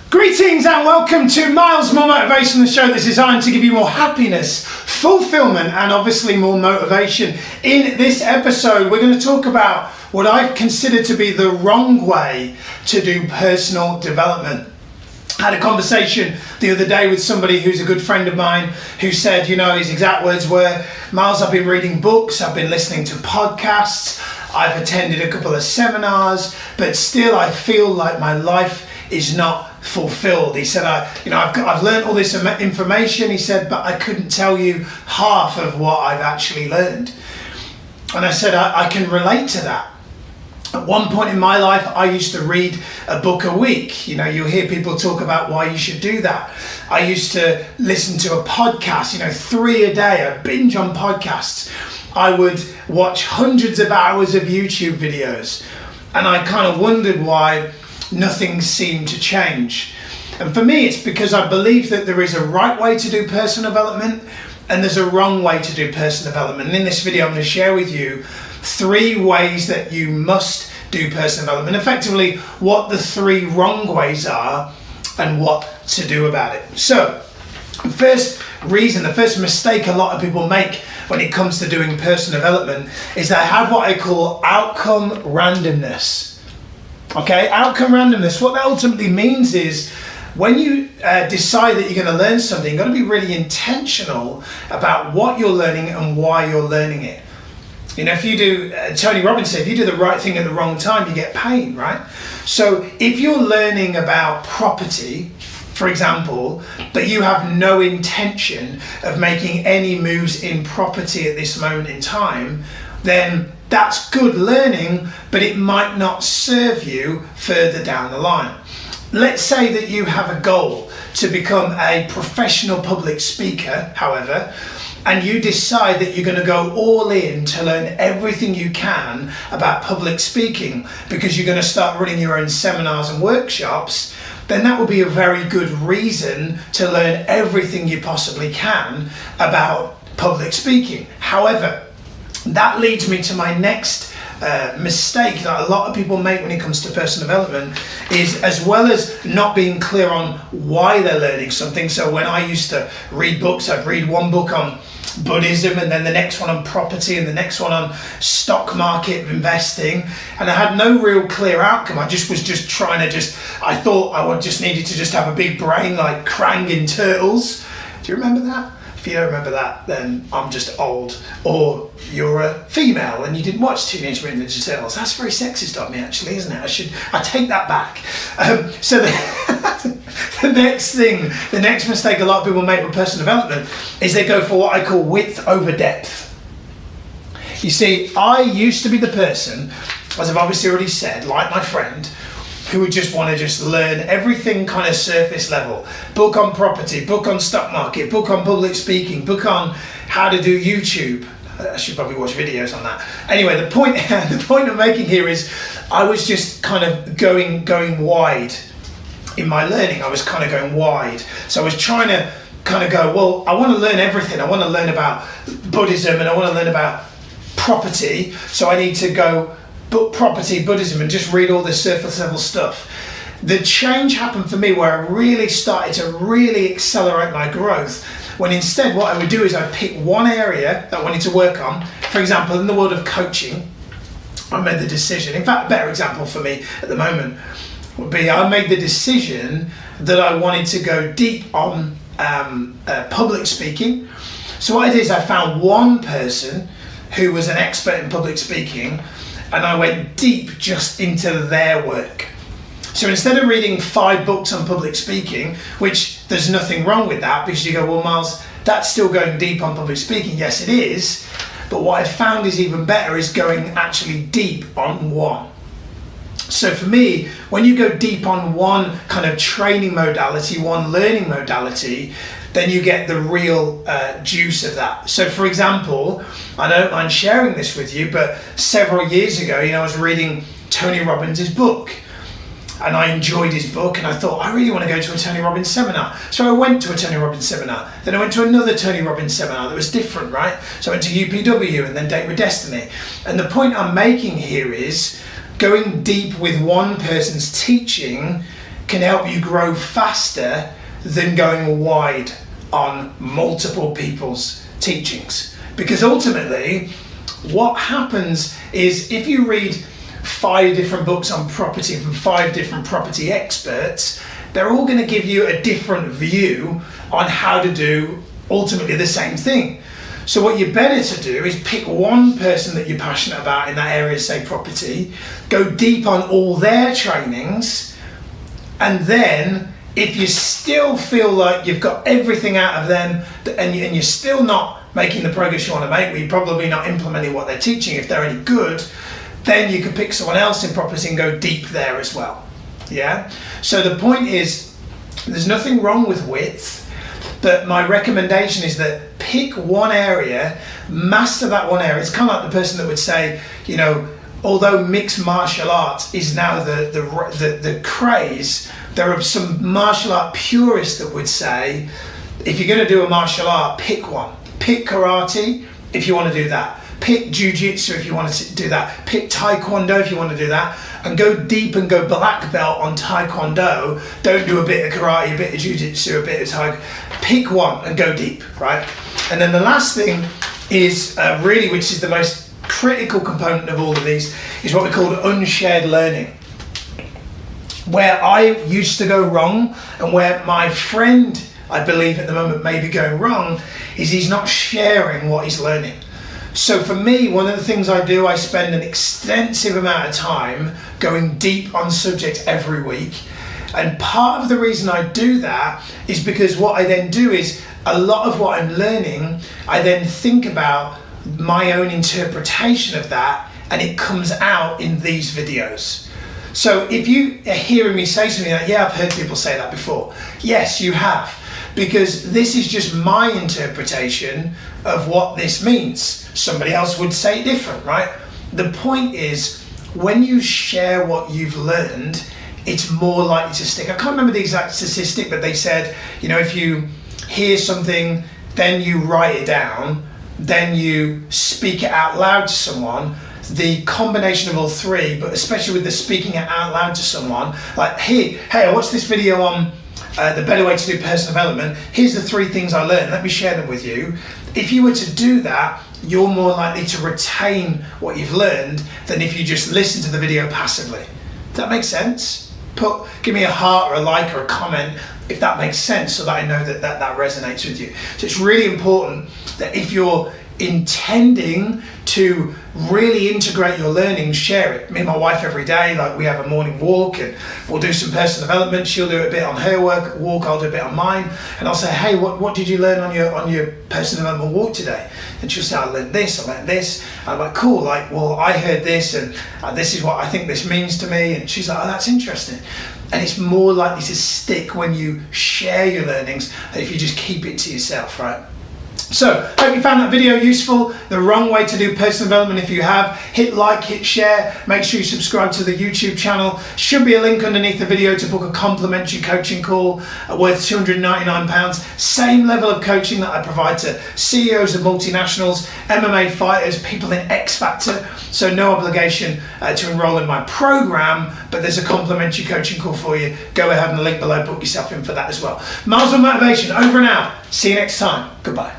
Greetings and welcome to Miles More Motivation, the show that's designed to give you more happiness, fulfillment and obviously more motivation. In this episode we're going to talk about what I consider to be the wrong way to do personal development. I had a conversation the other day with somebody who's a good friend of mine who said, his exact words were, Miles, I've been reading books, I've been listening to podcasts, I've attended a couple of seminars, but still I feel like my life is not fulfilled. He said, I've learned all this information, he said, but I couldn't tell you half of what I've actually learned. And I said, I can relate to that. At one point in my life, I used to read a book a week. You'll hear people talk about why you should do that. I used to listen to a podcast, 3 a day, a binge on podcasts. I would watch hundreds of hours of YouTube videos. And I kind of wondered why nothing seemed to change. And for me, it's because I believe that there is a right way to do personal development and there's a wrong way to do personal development. And in this video, I'm going to share with you 3 ways that you must do personal development, effectively what the 3 wrong ways are and what to do about it. So the first mistake a lot of people make when it comes to doing personal development is they have what I call outcome randomness. Okay, outcome randomness, what that ultimately means is when you decide that you're going to learn something, you've got to be really intentional about what you're learning and why you're learning it. If you do, Tony Robbins said, if you do the right thing at the wrong time, you get pain, right? So if you're learning about property, for example, but you have no intention of making any moves in property at this moment in time, then that's good learning, but it might not serve you further down the line. Let's say that you have a goal to become a professional public speaker, however, and you decide that you're going to go all in to learn everything you can about public speaking because you're going to start running your own seminars and workshops, then that would be a very good reason to learn everything you possibly can about public speaking. However, that leads me to my next mistake that a lot of people make when it comes to personal development is, as well as not being clear on why they're learning something. So when I used to read books, I'd read one book on Buddhism and then the next one on property and the next one on stock market investing, and I had no real clear outcome. I was trying to I thought I would just needed to just have a big brain like Krang in Turtles. Do you remember that? If you don't remember that, then I'm just old, or you're a female and you didn't watch Teenage Mutant Ninja Turtles. That's very sexist of me, actually, isn't it? I take that back. So the next mistake a lot of people make with personal development is they go for what I call width over depth. You see, I used to be the person, as I've obviously already said, like my friend, who would just want to learn everything kind of surface level. Book on property, book on stock market, book on public speaking, book on how to do YouTube. I should probably watch videos on that. Anyway, the point I'm making here is I was just kind of going wide in my learning. I was kind of going wide. So I was trying to kind of go, well, I want to learn everything. I want to learn about Buddhism and I want to learn about property. So I need to go book property, Buddhism, and just read all this surface level stuff. The change happened for me where I really started to really accelerate my growth, when instead what I would do is I'd pick one area that I wanted to work on. For example, in the world of coaching, I made the decision, in fact a better example for me at the moment would be I made the decision that I wanted to go deep on public speaking. So what I did is I found one person who was an expert in public speaking and I went deep just into their work. So instead of reading 5 books on public speaking, which there's nothing wrong with that because you go, well, Miles, that's still going deep on public speaking. Yes, it is. But what I found is even better is going actually deep on one. So for me, when you go deep on one kind of training modality, one learning modality, then you get the real juice of that. So for example, I don't mind sharing this with you, but several years ago, I was reading Tony Robbins' book and I enjoyed his book and I thought, I really want to go to a Tony Robbins seminar. So I went to a Tony Robbins seminar. Then I went to another Tony Robbins seminar that was different, right? So I went to UPW and then Date with Destiny. And the point I'm making here is going deep with one person's teaching can help you grow faster than going wide on multiple people's teachings. Because ultimately, what happens is if you read 5 different books on property from 5 different property experts, they're all going to give you a different view on how to do ultimately the same thing. So what you're better to do is pick one person that you're passionate about in that area, say property, go deep on all their trainings, and then if you still feel like you've got everything out of them and you're still not making the progress you want to make, you're probably not implementing what they're teaching if they're any good, then you can pick someone else in property and go deep there as well. Yeah? So the point is, there's nothing wrong with width, but my recommendation is that pick one area, master that one area. It's kind of like the person that would say, you know, although mixed martial arts is now the craze, there are some martial art purists that would say, if you're going to do a martial art, pick one. Pick karate if you want to do that. Pick jiu-jitsu if you want to do that. Pick taekwondo if you want to do that. And go deep and go black belt on taekwondo. Don't do a bit of karate, a bit of jiu-jitsu, a bit of taekwondo. Pick one and go deep, right? And then the last thing is really, which is the most critical component of all of these, is what we call unshared learning. Where I used to go wrong and where my friend, I believe at the moment, may be going wrong, is he's not sharing what he's learning. So for me, one of the things I do, I spend an extensive amount of time going deep on subjects every week. And part of the reason I do that is because what I then do is a lot of what I'm learning, I then think about my own interpretation of that, and it comes out in these videos. So if you are hearing me say something like, yeah, I've heard people say that before. Yes, you have. Because this is just my interpretation of what this means. Somebody else would say different, right? The point is, when you share what you've learned, it's more likely to stick. I can't remember the exact statistic, but they said, you know, if you hear something, then you write it down, then you speak it out loud to someone, the combination of all 3, but especially with the speaking it out loud to someone, like, hey, I watched this video on the better way to do personal development. Here's the 3 things I learned. Let me share them with you. If you were to do that, you're more likely to retain what you've learned than if you just listen to the video passively. Does that make sense? Give me a heart or a like or a comment if that makes sense, so that I know that resonates with you. So it's really important that if you're intending to really integrate your learning, share it. Me and my wife every day, like, we have a morning walk and we'll do some personal development. She'll do a bit on her walk, I'll do a bit on mine, and I'll say, hey, what did you learn on your personal development walk today? And she'll say, I learned this. And I'm like, cool, like, well, I heard this, and this is what I think this means to me. And she's like, oh, that's interesting. And it's more likely to stick when you share your learnings than if you just keep it to yourself, right? So, hope you found that video useful. The wrong way to do personal development, if you have, hit like, hit share, make sure you subscribe to the YouTube channel. Should be a link underneath the video to book a complimentary coaching call worth £299. Same level of coaching that I provide to CEOs of multinationals, MMA fighters, people in X Factor. So no obligation to enroll in my program, but there's a complimentary coaching call for you. Go ahead and link below, book yourself in for that as well. Miles of Motivation, over and out. See you next time. Goodbye.